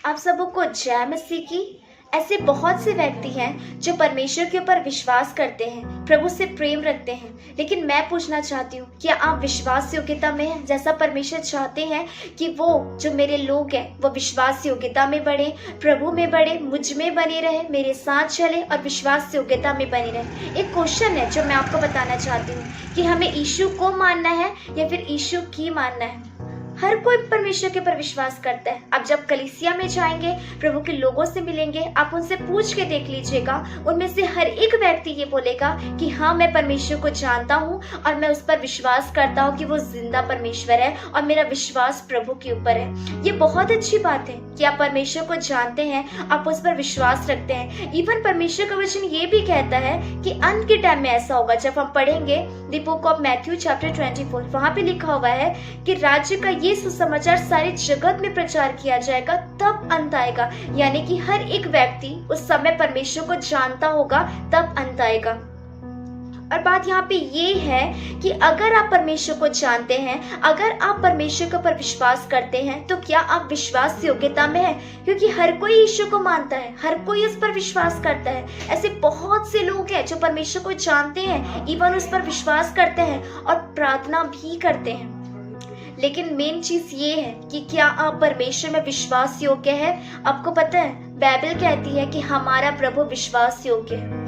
आप सबको जय मसीह की। ऐसे बहुत से व्यक्ति हैं जो परमेश्वर के ऊपर विश्वास करते हैं, प्रभु से प्रेम रखते हैं, लेकिन मैं पूछना चाहती हूँ, क्या आप विश्वास योग्यता में हैं? जैसा परमेश्वर चाहते हैं कि वो जो मेरे लोग हैं वो विश्वास योग्यता में बढ़े, प्रभु में बढ़े, मुझ में बने रहे, मेरे साथ चले और विश्वास योग्यता में बने रहे। एक क्वेश्चन है जो मैं आपको बताना चाहती हूँ कि हमें यीशु को मानना है या फिर यीशु की मानना है। हर कोई परमेश्वर के पर विश्वास करता है। आप जब कलीसिया में जाएंगे, प्रभु के लोगों से मिलेंगे, आप उनसे पूछ के देख लीजिएगा, उनमें से हर एक व्यक्ति ये बोलेगा कि हाँ, मैं परमेश्वर को जानता हूँ और मैं उस पर विश्वास करता हूँ कि वो जिंदा परमेश्वर है और मेरा विश्वास प्रभु के ऊपर है। ये बहुत अच्छी बात है कि आप परमेश्वर को जानते हैं, आप उस पर विश्वास रखते हैं। इवन परमेश्वर का वचन ये भी कहता है कि अंत के टाइम में ऐसा होगा। जब हम पढ़ेंगे the book of Matthew chapter 24, वहां पे लिखा हुआ है कि राज्य का ये सुसमाचार सारे जगत में प्रचार किया जाएगा, तब अंत आएगा। यानी कि हर एक व्यक्ति उस समय परमेश्वर को जानता होगा, तब अंत आएगा। और बात यहाँ पे ये है कि अगर आप परमेश्वर को जानते हैं, अगर आप परमेश्वर के ऊपर विश्वास करते हैं, तो क्या आप विश्वास योग्यता में हैं? क्योंकि हर कोई यीशु को मानता है, हर कोई उस पर विश्वास करता है। ऐसे बहुत से लोग हैं जो परमेश्वर को जानते हैं, इवन उस पर विश्वास करते हैं और प्रार्थना भी करते हैं। लेकिन मेन चीज ये है कि क्या आप परमेश्वर में विश्वास योग्य है? आपको पता है, बाइबल कहती है कि हमारा प्रभु विश्वास योग्य है।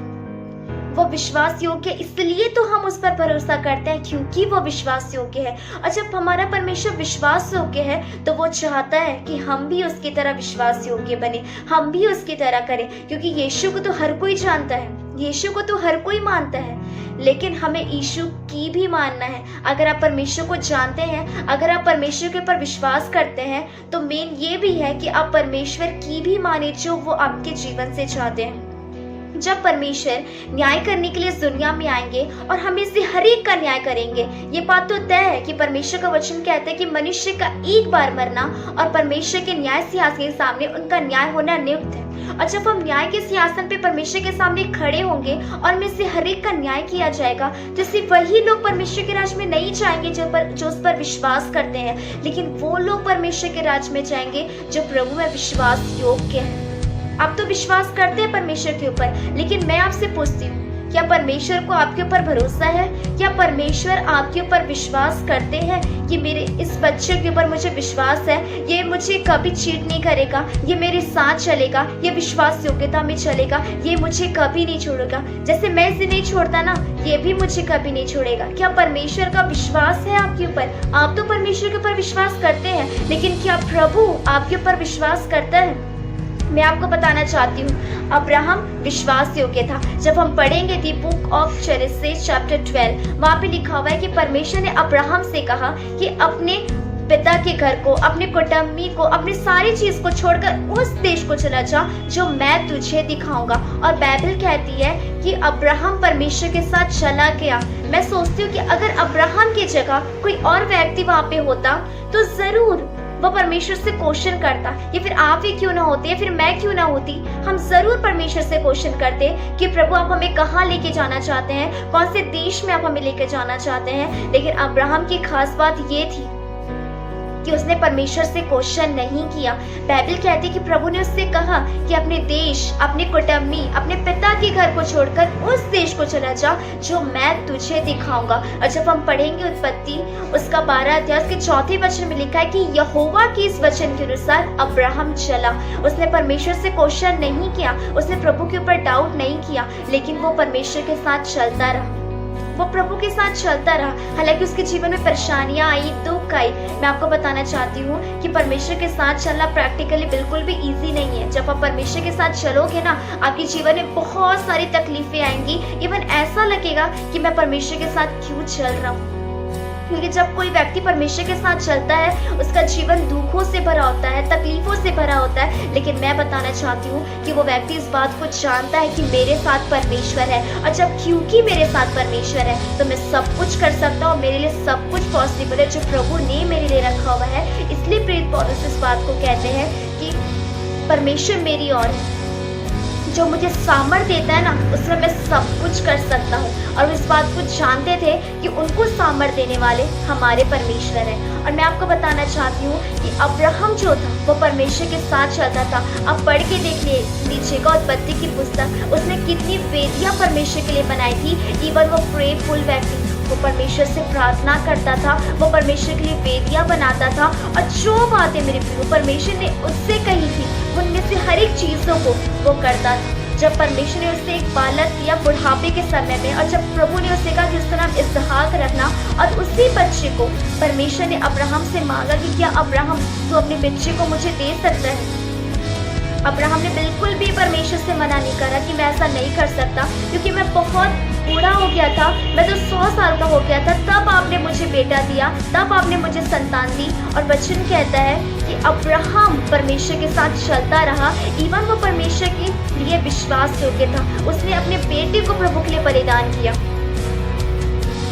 वो विश्वास योग्य इसलिए तो हम उस पर भरोसा करते हैं क्योंकि वो विश्वास योग्य है। और जब हमारा परमेश्वर विश्वास योग्य है तो वो चाहता है कि हम भी उसकी तरह विश्वास योग्य बने, हम भी उसकी तरह करें। क्योंकि यीशु को तो हर कोई जानता है, यीशु को तो हर कोई मानता है, लेकिन हमें यीशु की भी मानना है। अगर आप परमेश्वर को जानते हैं, अगर आप परमेश्वर के ऊपर विश्वास करते हैं, तो मेन ये भी है कि आप परमेश्वर की भी माने जो वो आपके जीवन से चाहते हैं। जब परमेश्वर न्याय करने के लिए इस दुनिया में आएंगे और हमें से हर एक का न्याय करेंगे, ये बात तो तय है कि परमेश्वर का वचन कहता है कि मनुष्य का एक बार मरना और परमेश्वर के न्याय सिंहासन के सामने उनका न्याय होना नियुक्त है। और जब हम न्याय के सिंहासन पे परमेश्वर के सामने खड़े होंगे और में से हर एक का न्याय किया जाएगा, तो सिर्फ वही लोग परमेश्वर के राज में नहीं जाएंगे जो उस पर विश्वास करते हैं, लेकिन वो लोग परमेश्वर के राज में जाएंगे जो प्रभु में विश्वास योग्य है। आप तो विश्वास करते हैं परमेश्वर के ऊपर, लेकिन मैं आपसे पूछती हूँ, क्या परमेश्वर को आपके ऊपर भरोसा है? क्या परमेश्वर आपके ऊपर विश्वास करते हैं कि मेरे इस बच्चे के ऊपर मुझे विश्वास है, ये मुझे कभी चीट नहीं करेगा, ये मेरे साथ चलेगा, ये विश्वास योग्यता में चलेगा, ये मुझे कभी नहीं छोड़ेगा, जैसे मैं इसे नहीं छोड़ता ना, ये भी मुझे कभी नहीं छोड़ेगा। क्या परमेश्वर का विश्वास है आपके ऊपर? आप तो परमेश्वर के ऊपर विश्वास करते हैं, लेकिन क्या प्रभु आपके ऊपर विश्वास करता है? मैं आपको बताना चाहती हूँ, अब्राहम विश्वास योग्य था। जब हम पढ़ेंगे the book of genesis chapter 12, वहाँ पे लिखा हुआ है कि परमेश्वर ने अब्राहम से कहा कि अपने पिता के घर को, अपने कुटुंबी को, अपनी सारी चीज को छोड़कर उस देश को चला जा जो मैं तुझे दिखाऊंगा। और बाइबल कहती है कि अब्राहम परमेश्वर के साथ चला गया। मैं सोचती हूँ कि अगर अब्राहम की जगह कोई और व्यक्ति वहाँ पे होता तो जरूर वो परमेश्वर से क्वेश्चन करता, या फिर आप ही क्यों ना होते, या फिर मैं क्यों ना होती, हम जरूर परमेश्वर से क्वेश्चन करते कि प्रभु आप हमें कहाँ लेके जाना चाहते हैं, कौन से देश में आप हमें लेके जाना चाहते हैं। लेकिन अब्राहम की खास बात ये थी कि उसने परमेश्वर से क्वेश्चन नहीं किया। बाइबल कहती है कि प्रभु ने उससे कहा कि अपने देश, अपने कुटुंबी, अपने पिता के घर को छोड़कर उस देश को चला जा जो मैं तुझे दिखाऊंगा। और जब हम पढ़ेंगे उत्पत्ति उसका 12 अध्याय के 4 वचन में लिखा है कि यहोवा की इस वचन के अनुसार अब्राहम चला। उसने परमेश्वर से क्वेश्चन नहीं किया, उसने प्रभु के ऊपर डाउट नहीं किया, लेकिन वो परमेश्वर के साथ चलता रहा, वो प्रभु के साथ चलता रहा। हालांकि उसके जीवन में परेशानियां आई, दुख आई। मैं आपको बताना चाहती हूँ कि परमेश्वर के साथ चलना प्रैक्टिकली बिल्कुल भी इजी नहीं है। जब आप परमेश्वर के साथ चलोगे ना, आपके जीवन में बहुत सारी तकलीफें आएंगी। इवन ऐसा लगेगा कि मैं परमेश्वर के साथ क्यों चल रहा हूँ, क्योंकि जब कोई व्यक्ति परमेश्वर के साथ चलता है उसका जीवन दुखों से भरा होता है, तकलीफों से भरा होता है। लेकिन मैं बताना चाहती हूँ कि वो व्यक्ति इस बात को जानता है कि मेरे साथ परमेश्वर है, और जब क्योंकि मेरे साथ परमेश्वर है तो मैं सब कुछ कर सकता हूँ, मेरे लिए सब कुछ पॉसिबल है जो प्रभु ने मेरे लिए रखा हुआ है। इसलिए प्रेरित पौलुस इस बात को कहते हैं कि परमेश्वर मेरी ओर है, जो मुझे सामर्थ देता है ना, उसमें मैं सब कुछ कर सकता हूँ। और इस बात को जानते थे कि उनको सामर्थ देने वाले हमारे परमेश्वर हैं। और मैं आपको बताना चाहती हूँ कि अब्राहम जो था वो परमेश्वर के साथ चलता था। आप पढ़ के देख लीजिएगा उत्पत्ति की पुस्तक, उसने कितनी वेदियां परमेश्वर के लिए बनाई थी। इवन वो प्रेफुल व्यक्ति, वो परमेश्वर से प्रार्थना करता था, वो परमेश्वर के लिए वेदियां बनाता था, और जो बातें मेरे प्रियो परमेश्वर ने उससे कही थी उनमें से हर एक चीजों को वो करता था। जब परमेश्वर ने उससे एक बालक दिया बुढ़ापे के समय में, और जब प्रभु ने उससे कहा कि उसका नाम इसहाक रखना, और उसी बच्चे को परमेश्वर ने अब्राहम से मांगा कि क्या अब्राहम तू अपने बच्चे को मुझे दे सकता है। अब्राहम ने बिल्कुल भी परमेश्वर से मना नहीं करा कि मैं ऐसा नहीं कर सकता, क्योंकि मैं बहुत बूढ़ा हो गया था, मैं तो 100 साल का हो गया था, तब आपने मुझे बेटा दिया, तब आपने मुझे संतान दी। और वचन कहता है कि अब्राहम परमेश्वर के साथ चलता रहा, इवन वो परमेश्वर के लिए विश्वास योग्य था। उसने अपने बेटे को प्रभु के लिए बलिदान किया।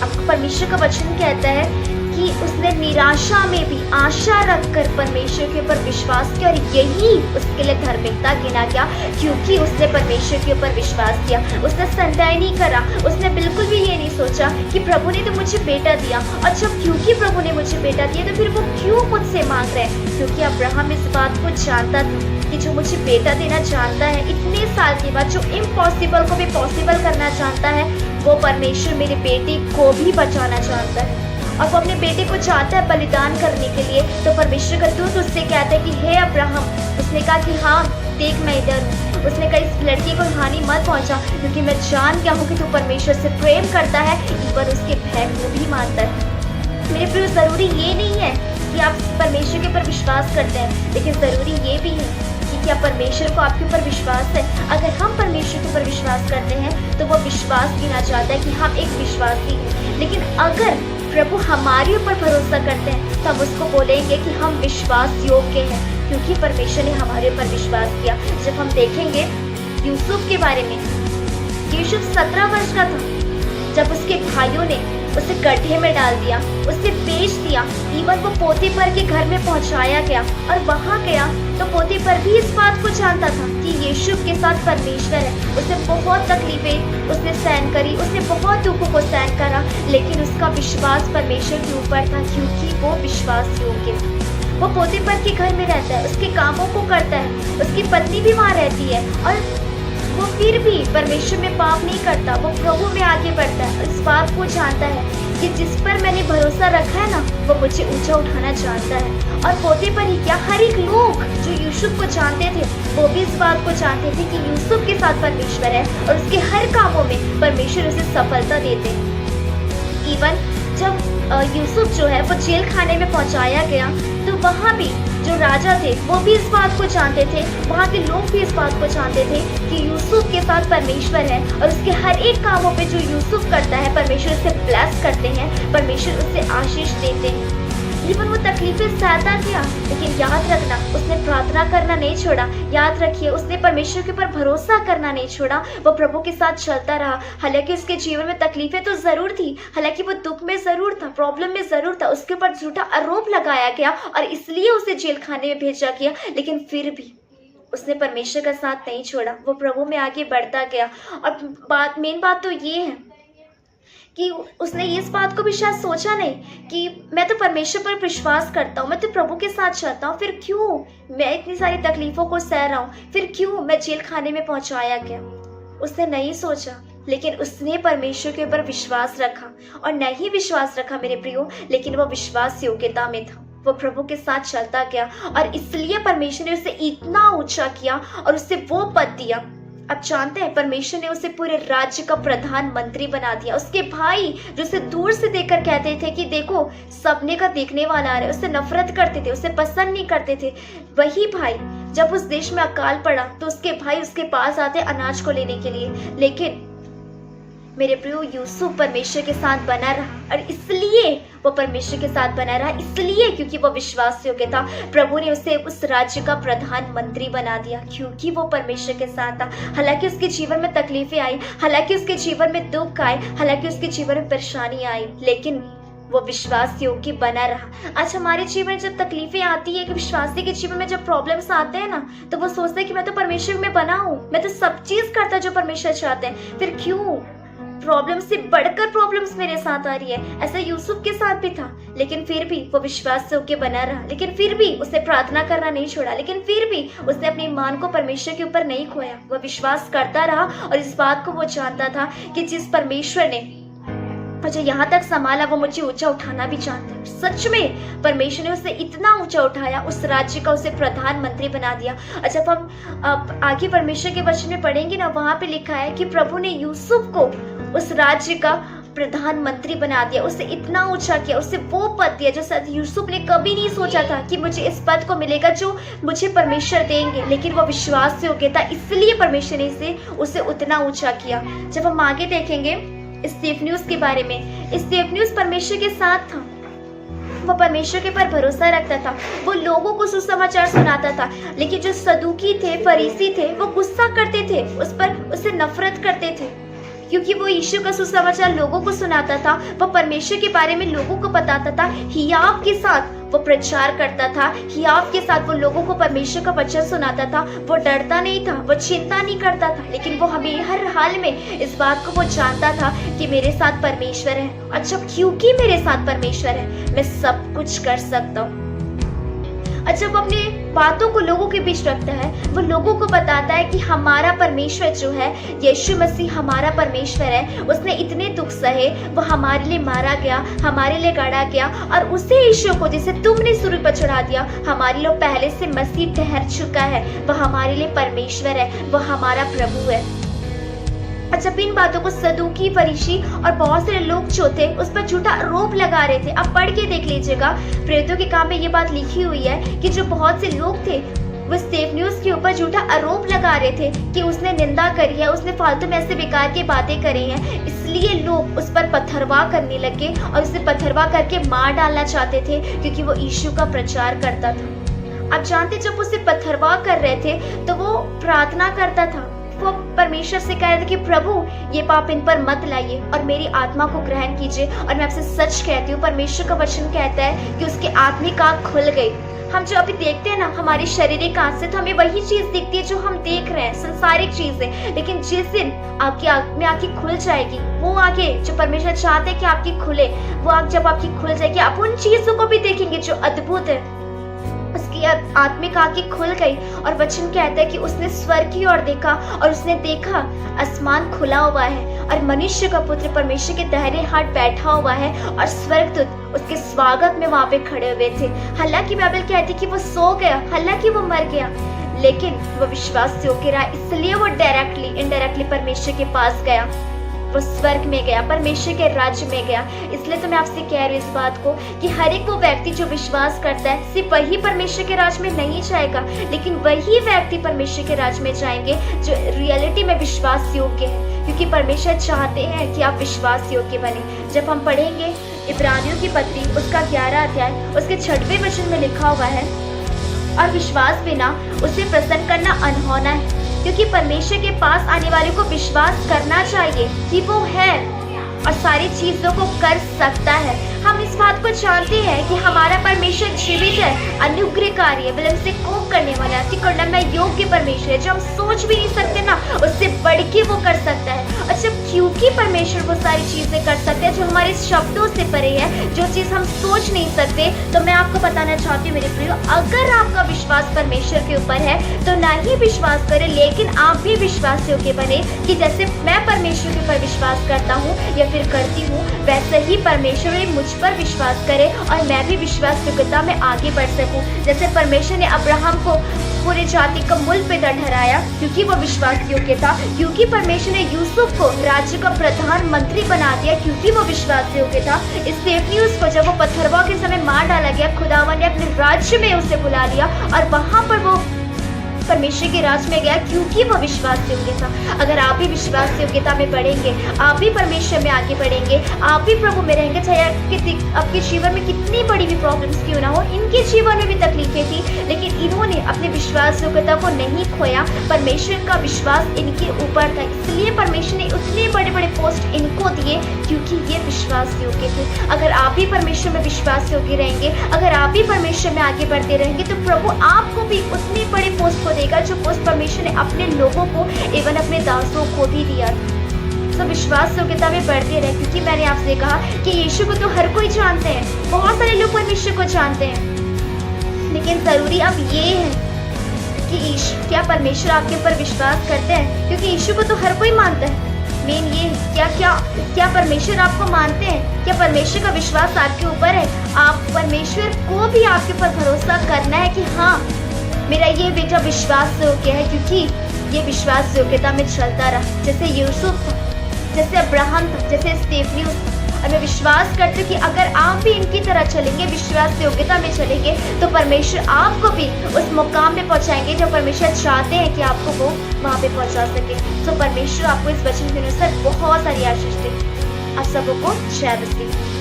अब परमेश्वर का वचन कहता है कि उसने निराशा में भी आशा रखकर परमेश्वर के ऊपर विश्वास किया, और यही उसके लिए धार्मिकता गिना गया, क्योंकि उसने परमेश्वर के ऊपर विश्वास किया। उसने संदेह नहीं करा, उसने बिल्कुल भी ये नहीं सोचा कि प्रभु ने तो मुझे बेटा दिया, और जब क्योंकि प्रभु ने मुझे बेटा दिया तो फिर वो क्यों मुझसे मांग रहे हैं। क्योंकि अब्राहम इस बात को जानता था कि जो मुझे बेटा देना जानता है इतने साल के बाद, जो इम्पॉसिबल को भी पॉसिबल करना चाहता है, वो परमेश्वर मेरे बेटे को भी बचाना चाहता है, और वो अपने बेटे को चाहता है बलिदान करने के लिए। तो परमेश्वर का दूत उससे कहता है कि हे अब्राहम, उसने कहा कि हाँ देख मैं इधर हूँ। उसने कहा इस लड़की को हानि मत पहुंचा, क्योंकि मैं जान गया हूँ कि तू परमेश्वर से प्रेम करता है, पर उसके भय को भी मानता है। मेरे प्रिय, जरूरी ये नहीं है कि आप परमेश्वर के ऊपर विश्वास करते हैं, लेकिन जरूरी ये भी है कि क्या परमेश्वर को आपके ऊपर विश्वास है। अगर हम परमेश्वर के ऊपर विश्वास करते हैं तो वो विश्वास गिना जाता है कि हम एक विश्वासी हैं। लेकिन अगर प्रभु हमारे ऊपर भरोसा करते हैं तो हम उसको बोलेंगे कि हम विश्वास योग्य हैं, क्योंकि परमेश्वर ने हमारे ऊपर विश्वास किया। जब हम देखेंगे यूसुफ के बारे में, यूसुफ 17 वर्ष का था जब उसके भाइयों ने उसे गड्ढे में डाल दिया, उसे बेच दिया। इवन वो पोतीफर के घर में पहुंचाया गया, और वहां गया तो पोतीफर भी इस बात को जानता था कि यूसुफ के साथ परमेश्वर है। उसे बहुत तकलीफें उसने सहन करी, उसने बहुत दुखों को सहन करा, लेकिन उसका विश्वास परमेश्वर के ऊपर था, क्योंकि वो विश्वास योग्य था। वो पोतीफर के घर में रहता है, उसके कामों को करता है, उसकी पत्नी भी वहां रहती है, और वो फिर भी परमेश्वर में पाप नहीं करता, वो प्रभु में आगे बढ़ता है। इस बात को जानता है कि जिस पर मैंने भरोसा रखा है ना, वो मुझे ऊंचा उठाना जानता है। और पोतीफर ही क्या, हर एक लोग जो यूसुफ को जानते थे वो भी इस बात को जानते थे कि यूसुफ के साथ परमेश्वर है, और उसके हर कामों में परमेश्वर उसे सफलता देते हैं। इवन जब यूसुफ जो है वो जेल खाने में पहुंचाया गया, तो वहाँ भी जो राजा थे वो भी इस बात को जानते थे, वहाँ के लोग भी इस बात को जानते थे कि यूसुफ के साथ परमेश्वर है, और उसके हर एक कामों पे जो यूसुफ करता है परमेश्वर उसे ब्लेस करते हैं, परमेश्वर उसे आशीष देते हैं। इवन वो तकलीफें सहता गया, लेकिन याद रखना उसने प्रार्थना करना नहीं छोड़ा। याद रखिए उसने परमेश्वर के ऊपर भरोसा करना नहीं छोड़ा, वो प्रभु के साथ चलता रहा। हालांकि उसके जीवन में तकलीफें तो जरूर थी, हालांकि वो दुख में जरूर था, प्रॉब्लम में जरूर था, उसके ऊपर झूठा आरोप लगाया गया और इसलिए उसे जेल खाने में भेजा गया, लेकिन फिर भी उसने परमेश्वर का साथ नहीं छोड़ा, वो प्रभु में आगे बढ़ता गया। और मेन बात तो ये है कि उसने इस बात को भी शायद सोचा नहीं कि मैं तो परमेश्वर पर विश्वास करता हूँ, मैं तो प्रभु के साथ चलता हूँ, फिर क्यों मैं इतनी सारी तकलीफों को सह रहा हूँ, फिर क्यों मैं जेल खाने में पहुंचाया गया। उसने नहीं सोचा, लेकिन उसने परमेश्वर के ऊपर विश्वास रखा। और नहीं विश्वास रखा मेरे प्रियो, लेकिन वो विश्वास योग्यता में था, वो प्रभु के साथ चलता गया, और इसलिए परमेश्वर ने उसे इतना ऊंचा किया और उसे वो पद दिया। अब जानते हैं परमेश्वर ने उसे पूरे राज्य का प्रधानमंत्री बना दिया। उसके भाई जो उसे दूर से देखकर कहते थे कि देखो सबने का देखने वाला आ रहा है, उससे नफरत करते थे, उसे पसंद नहीं करते थे, वही भाई जब उस देश में अकाल पड़ा तो उसके भाई उसके पास आते अनाज को लेने के लिए। लेकिन मेरे प्रियो यूसुफ परमेश्वर के साथ बना रहा, और इसलिए वो परमेश्वर के साथ बना रहा, इसलिए क्योंकि वो विश्वास योग्य था, प्रभु ने उसे उस राज्य का प्रधानमंत्री बना दिया, क्योंकि वो परमेश्वर के साथ था। हालांकि उसके जीवन में तकलीफें आई, हालांकि उसके जीवन में दुख आए, हालांकि उसके जीवन में परेशानी आई, लेकिन वो विश्वास योग्य बना रहा। आज हमारे जीवन में जब तकलीफें आती है कि विश्वासी के जीवन में जब प्रॉब्लम्स आते हैं ना, तो वो सोचते हैं कि मैं तो परमेश्वर में बना हूँ, मैं तो सब चीज करता जो परमेश्वर चाहते हैं, फिर क्यों प्रॉब्लम से बढ़कर प्रॉब्लम्स मेरे साथ आ रही है। ऐसा यूसुफ के साथ भी था, लेकिन फिर भी वो विश्वास से होके बना रहा, लेकिन फिर भी उसे प्रार्थना करना नहीं छोड़ा, लेकिन फिर भी उसने अपनी ईमान को परमेश्वर के ऊपर नहीं खोया। वह विश्वास करता रहा और इस बात को वो जानता था कि जिस परमेश्वर ने मुझे यहाँ तक संभाला वो मुझे ऊंचा उठाना भी चाहता है। सच में परमेश्वर ने उसे इतना ऊंचा उठाया, उस राज्य का उसे प्रधानमंत्री बना दिया। और जब हम आगे परमेश्वर के वचन में पढ़ेंगे ना, वहां पे लिखा है कि प्रभु ने यूसुफ को उस राज्य का प्रधानमंत्री बना दिया, उसे इतना ऊंचा किया, उसे वो पद दिया जो शायद यूसुफ ने कभी नहीं सोचा था कि मुझे इस पद को मिलेगा जो मुझे परमेश्वर देंगे। लेकिन वो विश्वास से हो गया था, इसलिए परमेश्वर ने उसे उतना ऊंचा किया। जब हम आगे देखेंगे स्तेफनुस के बारे में, स्तेफनुस परमेश्वर के साथ था, वो परमेश्वर के पर भरोसा रखता था, वो लोगों को सुसमाचार सुनाता था। लेकिन जो सदूकी थे, फरीसी थे, वो गुस्सा करते थे उस पर, उससे नफरत करते थे, क्योंकि वो यीशु का सुसमाचार लोगों को सुनाता था, वो परमेश्वर के बारे में लोगों को बताता था। हियाव के साथ वो प्रचार करता था, हियाव के साथ वो लोगों को परमेश्वर का वचन सुनाता था। वो डरता नहीं था, वो चिंता नहीं करता था, लेकिन वो हमें हर हाल में इस बात को वो जानता था कि मेरे साथ परमेश्वर है, और जब क्योंकि मेरे साथ परमेश्वर है मैं सब कुछ कर सकता हूँ। और जब अपने बातों को लोगों के बीच रखता है, वो लोगों को बताता है कि हमारा परमेश्वर जो है, यीशु मसीह हमारा परमेश्वर है, उसने इतने दुख सहे, वो हमारे लिए मारा गया, हमारे लिए गाड़ा गया, और उसे यीशु को जिसे तुमने सूली पर चढ़ा दिया, हमारे लिए पहले से मसीह ठहर चुका है, वह हमारे लिए परमेश्वर है, वह हमारा प्रभु है। जब इन बातों को सदूकी, फरीसी और बहुत सारे लोग जो थे उस पर झूठा आरोप लगा रहे थे। अब पढ़ के देख लीजिएगा, प्रेरितों के काम में ये बात लिखी हुई है कि जो बहुत से लोग थे वो स्तेफनुस के ऊपर झूठा आरोप लगा रहे थे कि उसने निंदा करी है, उसने फालतू में ऐसे बेकार की बातें करी हैं, इसलिए लोग उस पर पत्थरवाह करने लगे और उसे पत्थरवाह करके मार डालना चाहते थे, क्योंकि वो यीशु का प्रचार करता था। आप जानते, जब उसे पत्थरवाह कर रहे थे तो वो प्रार्थना करता था, वो परमेश्वर से कह रहे थे कि प्रभु ये पाप इन पर मत लाइए और मेरी आत्मा को ग्रहण कीजिए। और मैं आपसे सच कहती हूँ, परमेश्वर का वचन कहता है कि उसकी आत्मिक आँख खुल गई। हम जो अभी देखते हैं ना हमारी शारीरिक आँख से, तो हमें वही चीज दिखती है जो हम देख रहे हैं, संसारिक चीजें। लेकिन जिस दिन आपकी आँख में आँखें खुल जाएगी, वो आंखें जो परमेश्वर चाहते हैं कि आपकी खुले, वो आँख जब आपकी खुल जाएगी, आप उन चीजों को भी देखेंगे जो अद्भुत है। उसकी आत्मिक आंखें खुल गई और वचन कहता है कि उसने स्वर्ग की ओर देखा और उसने देखा आसमान खुला हुआ है और मनुष्य का पुत्र परमेश्वर के दाहिने हाथ बैठा हुआ है और स्वर्गदूत उसके स्वागत में वहां पे खड़े हुए थे। हालांकि बाइबल कहती है कि वो सो गया, हालांकि वो मर गया, लेकिन वो विश्वास से होके रहा, इसलिए वो डायरेक्टली इनडायरेक्टली परमेश्वर के पास गया, वो स्वर्ग में गया, परमेश्वर के राज्य में गया। इसलिए तो मैं आपसे कह रही हूँ इस बात को कि हर एक वो व्यक्ति जो विश्वास करता है, सिर्फ वही परमेश्वर के राज्य में नहीं जाएगा, लेकिन वही व्यक्ति परमेश्वर के राज्य में जाएंगे जो रियलिटी में विश्वास योग्य है, क्योंकि परमेश्वर चाहते हैं कि आप विश्वास योग्य बने। जब हम पढ़ेंगे इब्रानियों की पत्री उसका 11 अध्याय उसके 6वें वचन में लिखा हुआ है, और विश्वास बिना उसे प्रसन्न करना अनहोना है, क्योंकि परमेश्वर के पास आने वाले को विश्वास करना चाहिए कि वो है और सारी चीजों को कर सकता है। हम इस बात को जानते हैं कि हमारा परमेश्वर जीवित है, अनुग्रहकारी है, विलंब से कोप करने वाला है, करना मैं योग्य परमेश्वर है, जो हम सोच भी नहीं सकते ना उससे बढ़ के वो कर सकता है। और जब क्योंकि परमेश्वर वो सारी चीजें कर सकते हैं जो हमारे शब्दों से परे है, जो चीज हम सोच नहीं सकते, तो मैं आपको बताना चाहती हूँ मेरे प्रियो, अगर आपका विश्वास परमेश्वर के ऊपर है तो ना ही विश्वास करें, लेकिन आप भी विश्वास योग्य बने कि जैसे मैं परमेश्वर के ऊपर विश्वास करता हूँ या फिर करती हूँ, वैसे ही परमेश्वर भी मुझ पर विश्वास करे और मैं भी विश्वास योग्यता में आगे बढ़ सकूं। जैसे परमेश्वर ने अब्राहम को पूरे जाति का मूल पिता ठहराया क्योंकि वो विश्वास योग्य था, क्योंकि परमेश्वर ने यूसुफ को राज्य का प्रधानमंत्री बना दिया क्योंकि वो विश्वास योग्य था। स्तेफनुस को जब वो पत्थरवाह के समय मार डाला गया, खुदावन ने अपने राज्य में उसे बुला लिया और वहां पर वो परमेश्वर के राज में गया क्योंकि वो विश्वास योग्य था। अगर आप भी विश्वास योग्यता में बढ़ेंगे, आप भी परमेश्वर में आगे बढ़ेंगे, आप भी प्रभु में रहेंगे, चाहे आपके जीवन में कितनी बड़ी भी प्रॉब्लम्स क्यों ना हो, इनके जीवन में भी तकलीफें थी, लेकिन इन्होंने अपने विश्वास योग्यता को नहीं खोया, परमेश्वर का विश्वास इनके ऊपर था, इसलिए परमेश्वर ने उतने बड़े बड़े पोस्ट इनको दिए क्योंकि ये विश्वास योग्य थे। अगर आप भी परमेश्वर में विश्वास योग्य रहेंगे, अगर आप भी परमेश्वर में आगे बढ़ते रहेंगे, तो प्रभु आपको भी उतने बड़े पोस्ट को देगा जो पोस्ट परमेश्वर ने अपने लोगों को एवं अपने दासों को भी दिया था। सब विश्वास योग्यता में बढ़ते रहे, क्योंकि मैंने आपसे कहा कि यीशु को तो हर कोई जानते हैं, बहुत सारे लोग परमेश्वर को जानते हैं, लेकिन जरूरी अब ये है कि क्या परमेश्वर आपके ऊपर विश्वास करते हैं, क्योंकि यीशु को तो हर कोई मानता है। मेन ये है, क्या परमेश्वर आपको मानते हैं? क्या परमेश्वर का विश्वास आपके ऊपर है? आप परमेश्वर को भी आपके ऊपर भरोसा करना है कि हाँ, मेरा ये बेटा विश्वास योग्य है, क्योंकि ये विश्वास योग्यता में चलता रहा, जैसे यूसुफ था, जैसे अब्राहम था, जैसे स्तेफनियुस था। और मैं विश्वास करती हूँ कि अगर आप भी इनकी तरह चलेंगे, विश्वास योग्यता में चलेंगे, तो परमेश्वर आपको भी उस मुकाम पे पहुँचाएंगे जो परमेश्वर चाहते हैं कि आपको वो वहाँ पे पहुँचा सके। तो परमेश्वर आपको इस वचन के अनुसार बहुत सारी आशीष दे। आप सबको जय मसीह।